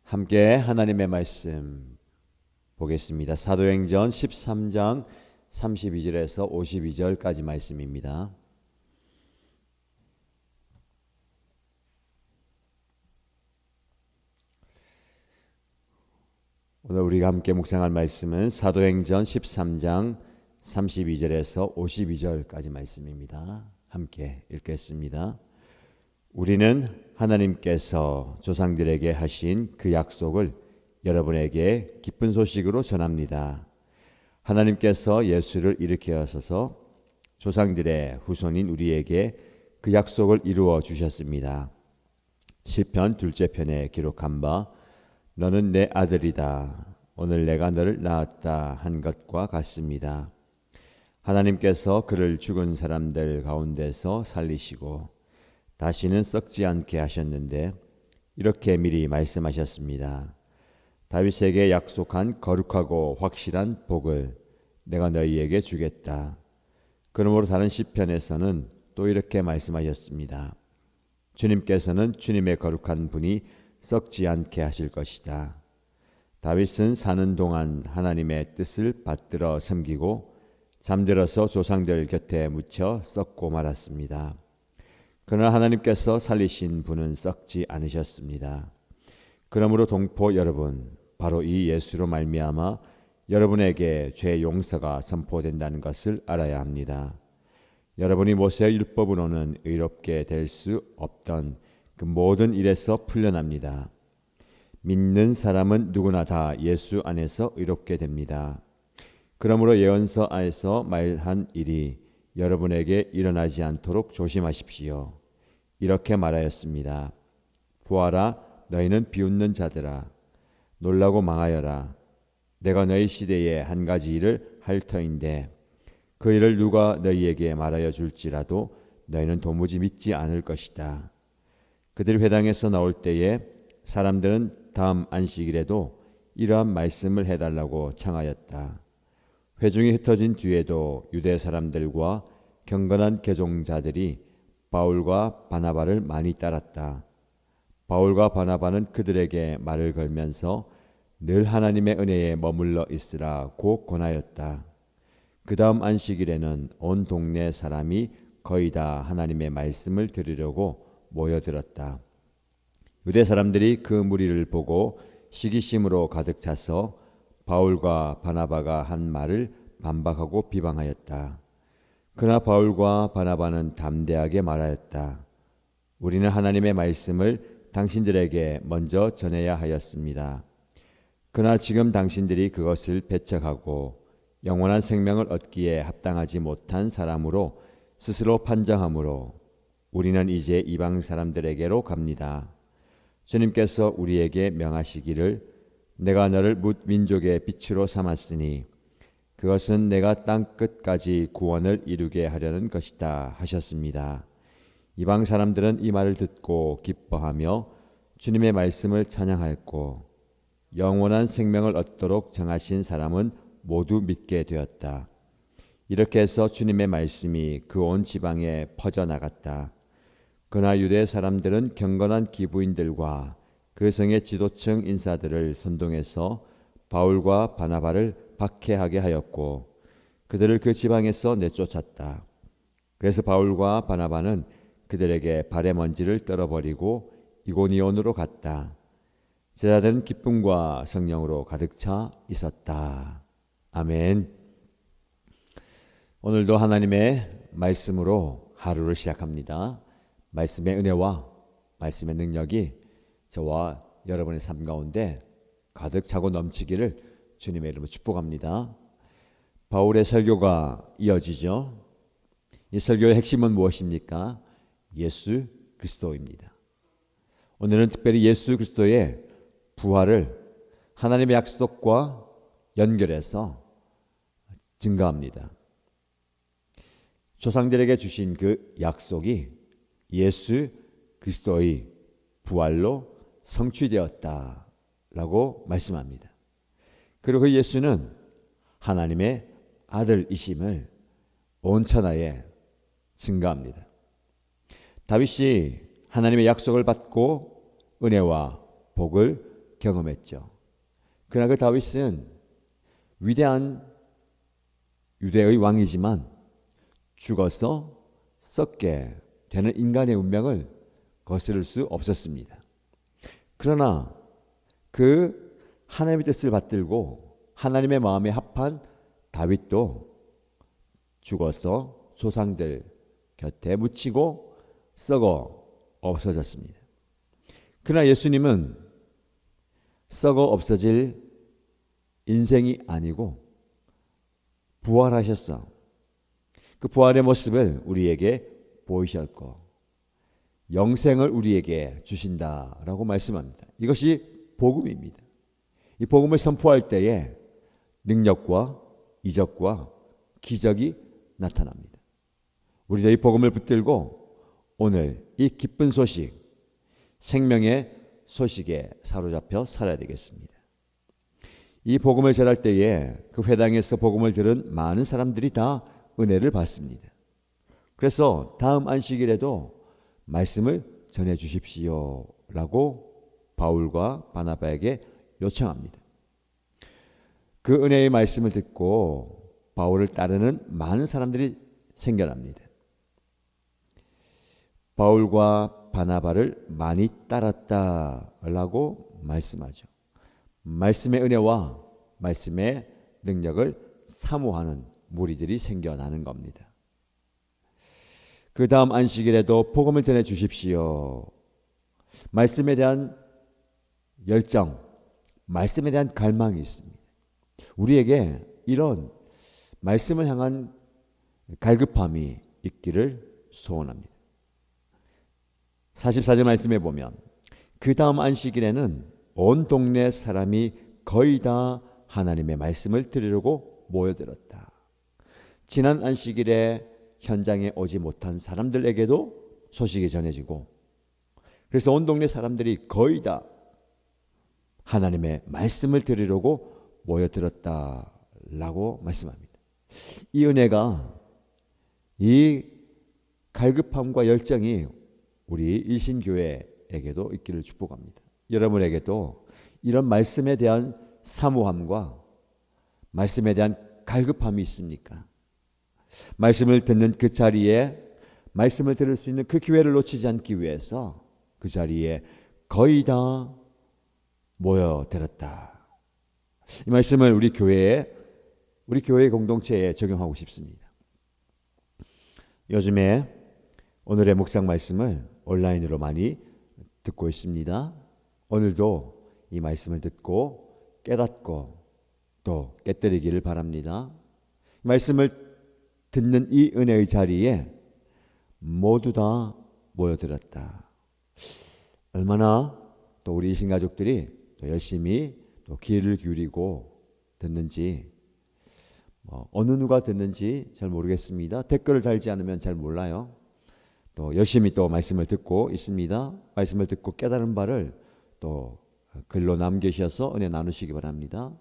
함께 하나님의 말씀 보겠습니다. 사도행전 13장 32절에서 52절까지 말씀입니다. 오늘 우리가 함께 묵상할 말씀은 사도행전 13장 32절에서 52절까지 말씀입니다. 함께 읽겠습니다. 우리는 하나님께서 조상들에게 하신 그 약속을 여러분에게 기쁜 소식으로 전합니다. 하나님께서 예수를 일으켜 하셔서 조상들의 후손인 우리에게 그 약속을 이루어 주셨습니다. 시편 둘째 편에 기록한 바 너는 내 아들이다. 오늘 내가 너를 낳았다 한 것과 같습니다. 하나님께서 그를 죽은 사람들 가운데서 살리시고 다시는 썩지 않게 하셨는데 이렇게 미리 말씀하셨습니다. 다윗에게 약속한 거룩하고 확실한 복을 내가 너희에게 주겠다. 그러므로 다른 시편에서는 또 이렇게 말씀하셨습니다. 주님께서는 주님의 거룩한 분이 썩지 않게 하실 것이다. 다윗은 사는 동안 하나님의 뜻을 받들어 섬기고 잠들어서 조상들 곁에 묻혀 썩고 말았습니다. 그러나 하나님께서 살리신 분은 썩지 않으셨습니다. 그러므로 동포 여러분, 바로 이 예수로 말미암아 여러분에게 죄 용서가 선포된다는 것을 알아야 합니다. 여러분이 모세의 율법으로는 의롭게 될 수 없던 그 모든 일에서 풀려납니다. 믿는 사람은 누구나 다 예수 안에서 의롭게 됩니다. 그러므로 예언서 안에서 말한 일이 여러분에게 일어나지 않도록 조심하십시오. 이렇게 말하였습니다. 보아라, 너희는 비웃는 자들아, 놀라고 망하여라. 내가 너희 시대에 한 가지 일을 할 터인데 그 일을 누가 너희에게 말하여 줄지라도 너희는 도무지 믿지 않을 것이다. 그들이 회당에서 나올 때에 사람들은 다음 안식일에도 이러한 말씀을 해달라고 청하였다. 회중이 흩어진 뒤에도 유대 사람들과 경건한 개종자들이 바울과 바나바를 많이 따랐다. 바울과 바나바는 그들에게 말을 걸면서 늘 하나님의 은혜에 머물러 있으라고 권하였다. 그 다음 안식일에는 온 동네 사람이 거의 다 하나님의 말씀을 들으려고 모여들었다. 유대 사람들이 그 무리를 보고 시기심으로 가득 차서 바울과 바나바가 한 말을 반박하고 비방하였다. 그러나 바울과 바나바는 담대하게 말하였다. 우리는 하나님의 말씀을 당신들에게 먼저 전해야 하였습니다. 그러나 지금 당신들이 그것을 배척하고 영원한 생명을 얻기에 합당하지 못한 사람으로 스스로 판정하므로 우리는 이제 이방 사람들에게로 갑니다. 주님께서 우리에게 명하시기를 내가 너를 뭇 민족의 빛으로 삼았으니 그것은 내가 땅 끝까지 구원을 이루게 하려는 것이다 하셨습니다. 이방 사람들은 이 말을 듣고 기뻐하며 주님의 말씀을 찬양하였고 영원한 생명을 얻도록 정하신 사람은 모두 믿게 되었다. 이렇게 해서 주님의 말씀이 그 온 지방에 퍼져나갔다. 그러나 유대 사람들은 경건한 기부인들과 그 성의 지도층 인사들을 선동해서 바울과 바나바를 박해하게 하였고 그들을 그 지방에서 내쫓았다. 그래서 바울과 바나바는 그들에게 발의 먼지를 떨어버리고 이고니온으로 갔다. 제자들은 기쁨과 성령으로 가득 차 있었다. 아멘. 오늘도 하나님의 말씀으로 하루를 시작합니다. 말씀의 은혜와 말씀의 능력이 저와 여러분의 삶 가운데 가득 차고 넘치기를 주님의 이름으로 축복합니다. 바울의 설교가 이어지죠. 이 설교의 핵심은 무엇입니까? 예수 그리스도입니다. 오늘은 특별히 예수 그리스도의 부활을 하나님의 약속과 연결해서 증거합니다. 조상들에게 주신 그 약속이 예수 그리스도의 부활로 성취되었다라고 말씀합니다. 그리고 그 예수는 하나님의 아들이심을 온 천하에 증거합니다. 다윗이 하나님의 약속을 받고 은혜와 복을 경험했죠. 그러나 그 다윗은 위대한 유대의 왕이지만 죽어서 썩게 되는 인간의 운명을 거스를 수 없었습니다. 그러나 그 하나님의 뜻을 받들고 하나님의 마음에 합한 다윗도 죽어서 조상들 곁에 묻히고 썩어 없어졌습니다. 그러나 예수님은 썩어 없어질 인생이 아니고 부활하셨어. 그 부활의 모습을 우리에게 보이셨고 영생을 우리에게 주신다라고 말씀합니다. 이것이 복음입니다. 이 복음을 선포할 때에 능력과 이적과 기적이 나타납니다. 우리도 이 복음을 붙들고 오늘 이 기쁜 소식, 생명의 소식에 사로잡혀 살아야 되겠습니다. 이 복음을 전할 때에 그 회당에서 복음을 들은 많은 사람들이 다 은혜를 받습니다. 그래서 다음 안식일에도 말씀을 전해 주십시오 라고 바울과 바나바에게 요청합니다. 그 은혜의 말씀을 듣고 바울을 따르는 많은 사람들이 생겨납니다. 바울과 바나바를 많이 따랐다라고 말씀하죠. 말씀의 은혜와 말씀의 능력을 사모하는 무리들이 생겨나는 겁니다. 그 다음 안식일에도 복음을 전해 주십시오. 말씀에 대한 열정, 말씀에 대한 갈망이 있습니다. 우리에게 이런 말씀을 향한 갈급함이 있기를 소원합니다. 44절 말씀에 보면 그 다음 안식일에는 온 동네 사람이 거의 다 하나님의 말씀을 들으려고 모여들었다. 지난 안식일에 현장에 오지 못한 사람들에게도 소식이 전해지고 그래서 온 동네 사람들이 거의 다 하나님의 말씀을 들으려고 모여들었다라고 말씀합니다. 이 은혜가 이 갈급함과 열정이 우리 일신교회에게도 있기를 축복합니다. 여러분에게도 이런 말씀에 대한 사모함과 말씀에 대한 갈급함이 있습니까? 말씀을 듣는 그 자리에 말씀을 들을 수 있는 그 기회를 놓치지 않기 위해서 그 자리에 거의 다 모여들었다. 이 말씀을 우리 교회 공동체에 적용하고 싶습니다. 요즘에 오늘의 묵상 말씀을 온라인으로 많이 듣고 있습니다. 오늘도 이 말씀을 듣고 깨닫고 또 깨뜨리기를 바랍니다. 말씀을 듣는 이 은혜의 자리에 모두 다 모여들었다. 얼마나 또 우리 신가족들이 또 열심히 또 귀를 기울이고 듣는지 어느 누가 듣는지 잘 모르겠습니다. 댓글을 달지 않으면 잘 몰라요. 또 열심히 또 말씀을 듣고 있습니다. 말씀을 듣고 깨달은 바를 또 글로 남기셔서 은혜 나누시기 바랍니다.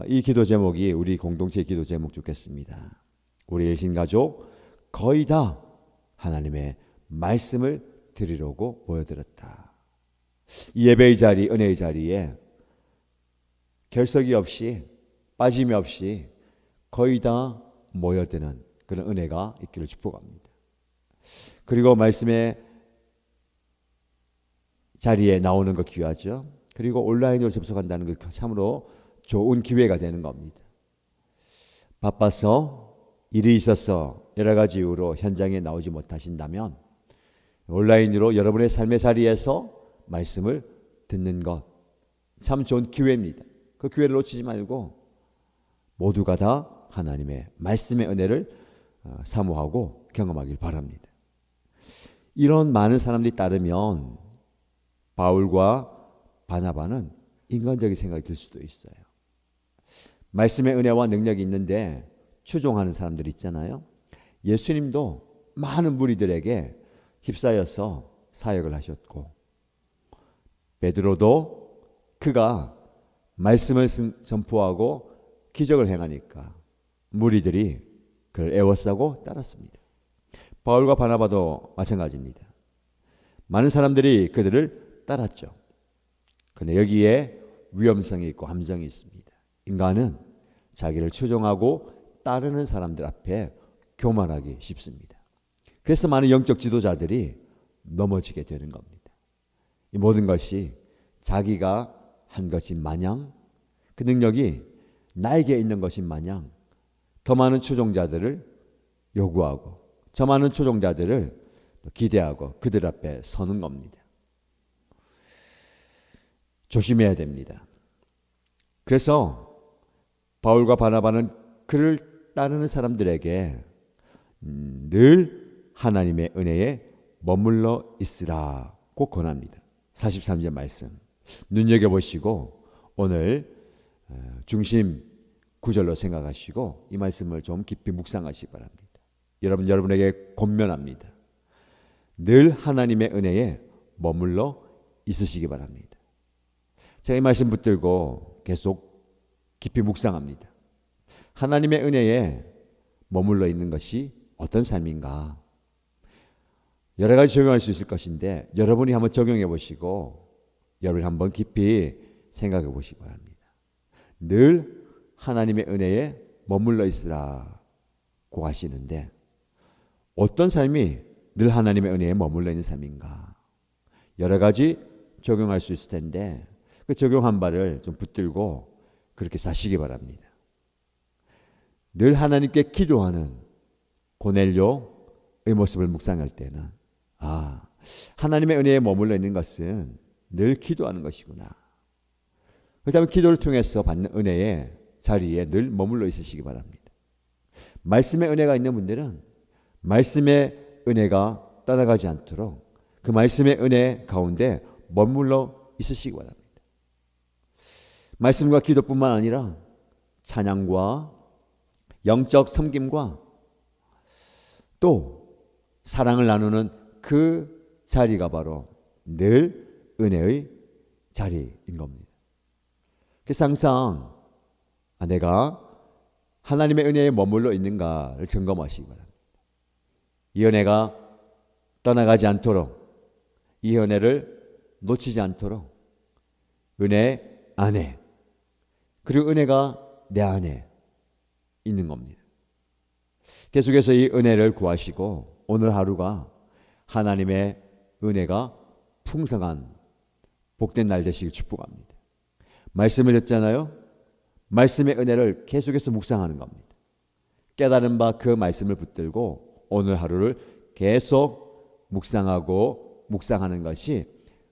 이 기도 제목이 우리 공동체 기도 제목 좋겠습니다. 우리 일신가족 거의 다 하나님의 말씀을 들으려고 모여들었다. 이 예배의 자리, 은혜의 자리에 결석이 없이 빠짐이 없이 거의 다 모여드는 그런 은혜가 있기를 축복합니다. 그리고 말씀의 자리에 나오는 거 귀하죠. 그리고 온라인으로 접속한다는 것 참으로 좋은 기회가 되는 겁니다. 바빠서 일이 있어서 여러 가지 이유로 현장에 나오지 못하신다면 온라인으로 여러분의 삶의 자리에서 말씀을 듣는 것 참 좋은 기회입니다. 그 기회를 놓치지 말고 모두가 다 하나님의 말씀의 은혜를 사모하고 경험하길 바랍니다. 이런 많은 사람들이 따르면 바울과 바나바는 인간적인 생각이 들 수도 있어요. 말씀의 은혜와 능력이 있는데 추종하는 사람들 있잖아요. 예수님도 많은 무리들에게 휩싸여서 사역을 하셨고 베드로도 그가 말씀을 전포하고 기적을 행하니까 무리들이 그를 애워싸고 따랐습니다. 바울과 바나바도 마찬가지입니다. 많은 사람들이 그들을 따랐죠. 그런데 여기에 위험성이 있고 함정이 있습니다. 인간은 자기를 추종하고 따르는 사람들 앞에 교만하기 쉽습니다. 그래서 많은 영적 지도자들이 넘어지게 되는 겁니다. 이 모든 것이 자기가 한 것인 마냥, 그 능력이 나에게 있는 것인 마냥 더 많은 추종자들을 요구하고 저 많은 추종자들을 기대하고 그들 앞에 서는 겁니다. 조심해야 됩니다. 그래서 바울과 바나바는 그를 따르는 사람들에게 늘 하나님의 은혜에 머물러 있으라고 권합니다. 43절 말씀 눈여겨보시고 오늘 중심 구절로 생각하시고 이 말씀을 좀 깊이 묵상하시기 바랍니다. 여러분에게 권면합니다. 늘 하나님의 은혜에 머물러 있으시기 바랍니다. 제가 이 말씀 붙들고 계속 깊이 묵상합니다. 하나님의 은혜에 머물러 있는 것이 어떤 삶인가? 여러 가지 적용할 수 있을 것인데 여러분이 한번 적용해 보시고 여러분이 한번 깊이 생각해 보시기 바랍니다. 늘 하나님의 은혜에 머물러 있으라고 하시는데 어떤 삶이 늘 하나님의 은혜에 머물러 있는 삶인가? 여러 가지 적용할 수 있을 텐데 그 적용한 바를 좀 붙들고 그렇게 사시기 바랍니다. 늘 하나님께 기도하는 고넬료의 모습을 묵상할 때는 하나님의 은혜에 머물러 있는 것은 늘 기도하는 것이구나. 그렇다면 기도를 통해서 받는 은혜의 자리에 늘 머물러 있으시기 바랍니다. 말씀의 은혜가 있는 분들은 말씀의 은혜가 떠나가지 않도록 그 말씀의 은혜 가운데 머물러 있으시기 바랍니다. 말씀과 기도뿐만 아니라 찬양과 영적 섬김과 또 사랑을 나누는 그 자리가 바로 늘 은혜의 자리인 겁니다. 그래서 항상 내가 하나님의 은혜에 머물러 있는가를 점검하시기 바랍니다. 이 은혜가 떠나가지 않도록 이 은혜를 놓치지 않도록 은혜 안에 그리고 은혜가 내 안에 있는 겁니다. 계속해서 이 은혜를 구하시고 오늘 하루가 하나님의 은혜가 풍성한 복된 날 되시길 축복합니다. 말씀을 듣잖아요. 말씀의 은혜를 계속해서 묵상하는 겁니다. 깨달은 바 그 말씀을 붙들고 오늘 하루를 계속 묵상하는 것이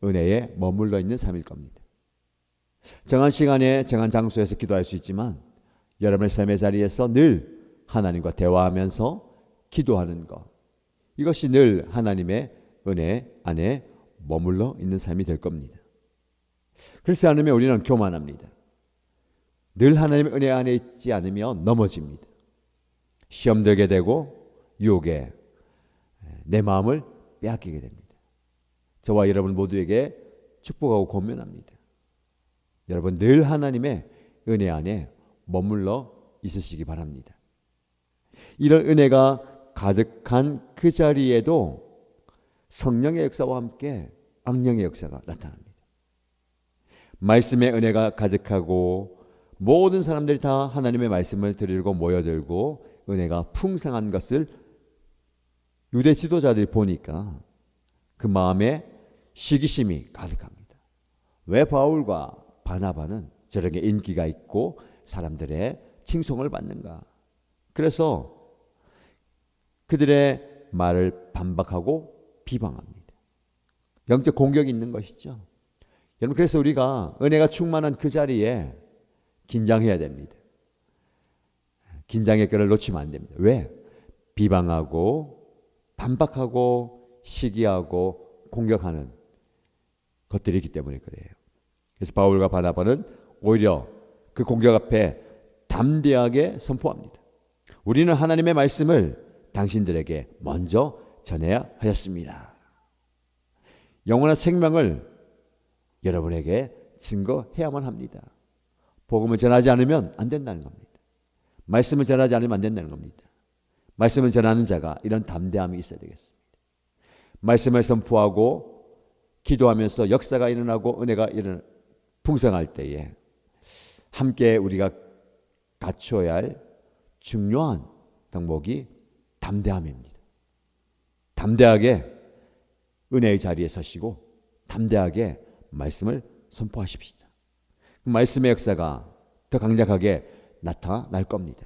은혜에 머물러 있는 삶일 겁니다. 정한 시간에 정한 장소에서 기도할 수 있지만 여러분의 삶의 자리에서 늘 하나님과 대화하면서 기도하는 것, 이것이 늘 하나님의 은혜 안에 머물러 있는 삶이 될 겁니다. 그렇지 않으면 우리는 교만합니다. 늘 하나님의 은혜 안에 있지 않으면 넘어집니다. 시험 들게 되고 유혹에 내 마음을 빼앗기게 됩니다. 저와 여러분 모두에게 축복하고 권면합니다. 여러분 늘 하나님의 은혜 안에 머물러 있으시기 바랍니다. 이런 은혜가 가득한 그 자리에도 성령의 역사와 함께 악령의 역사가 나타납니다. 말씀의 은혜가 가득하고 모든 사람들이 다 하나님의 말씀을 들으려고 모여들고 은혜가 풍성한 것을 유대 지도자들이 보니까 그 마음에 시기심이 가득합니다. 왜 바울과 바나바는 저렇게 인기가 있고 사람들의 칭송을 받는가? 그래서 그들의 말을 반박하고 비방합니다. 영적 공격이 있는 것이죠. 여러분 그래서 우리가 은혜가 충만한 그 자리에 긴장해야 됩니다. 긴장의 끈을 놓치면 안 됩니다. 왜? 비방하고 반박하고 시기하고 공격하는 것들이 있기 때문에 그래요. 그래서 바울과 바나바는 오히려 그 공격 앞에 담대하게 선포합니다. 우리는 하나님의 말씀을 당신들에게 먼저 전해야 하였습니다. 영원한 생명을 여러분에게 증거해야만 합니다. 복음을 전하지 않으면 안 된다는 겁니다. 말씀을 전하지 않으면 안 된다는 겁니다. 말씀을 전하는 자가 이런 담대함이 있어야 되겠습니다. 말씀을 선포하고 기도하면서 역사가 일어나고 은혜가 풍성할 때에 함께 우리가 갖추어야 할 중요한 덕목이 담대함입니다. 담대하게 은혜의 자리에 서시고 담대하게 말씀을 선포하십시다. 말씀의 역사가 더 강력하게 나타날 겁니다.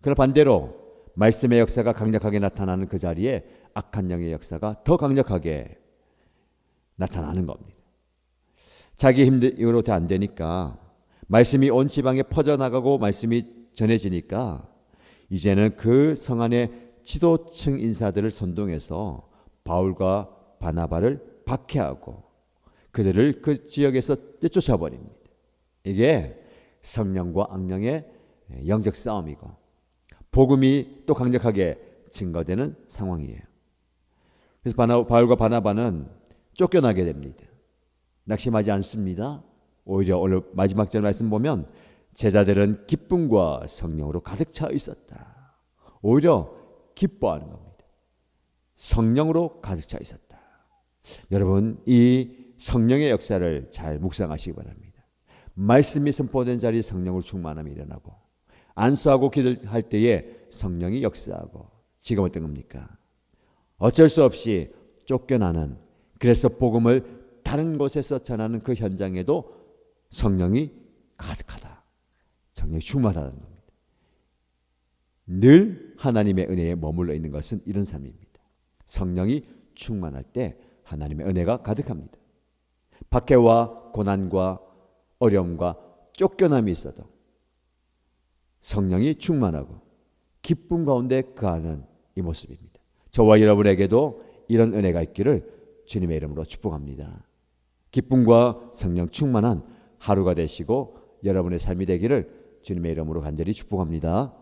그러나 반대로 말씀의 역사가 강력하게 나타나는 그 자리에 악한 영의 역사가 더 강력하게 나타나는 겁니다. 자기 힘으로 안 되니까 말씀이 온 지방에 퍼져나가고 말씀이 전해지니까 이제는 그 성 안에 지도층 인사들을 선동해서 바울과 바나바를 박해하고 그들을 그 지역에서 쫓아버립니다. 이게 성령과 악령의 영적 싸움이고 복음이 또 강력하게 증거되는 상황이에요. 그래서 바울과 바나바는 쫓겨나게 됩니다. 낙심하지 않습니다. 오히려 오늘 마지막 절 말씀 보면 제자들은 기쁨과 성령으로 가득 차 있었다. 오히려 기뻐하는 겁니다. 성령으로 가득 차 있었다. 여러분, 이 성령의 역사를 잘 묵상하시기 바랍니다. 말씀이 선포된 자리에 성령으로 충만함이 일어나고 안수하고 기도할 때에 성령이 역사하고 지금 어떤 겁니까? 어쩔 수 없이 쫓겨나는, 그래서 복음을 다른 곳에서 전하는 그 현장에도 성령이 가득하다. 성령이 충만하다는 겁니다. 늘 하나님의 은혜에 머물러 있는 것은 이런 삶입니다. 성령이 충만할 때 하나님의 은혜가 가득합니다. 박해와 고난과 어려움과 쫓겨남이 있어도 성령이 충만하고 기쁨 가운데 거하는 이 모습입니다. 저와 여러분에게도 이런 은혜가 있기를 주님의 이름으로 축복합니다. 기쁨과 성령 충만한 하루가 되시고 여러분의 삶이 되기를 주님의 이름으로 간절히 축복합니다.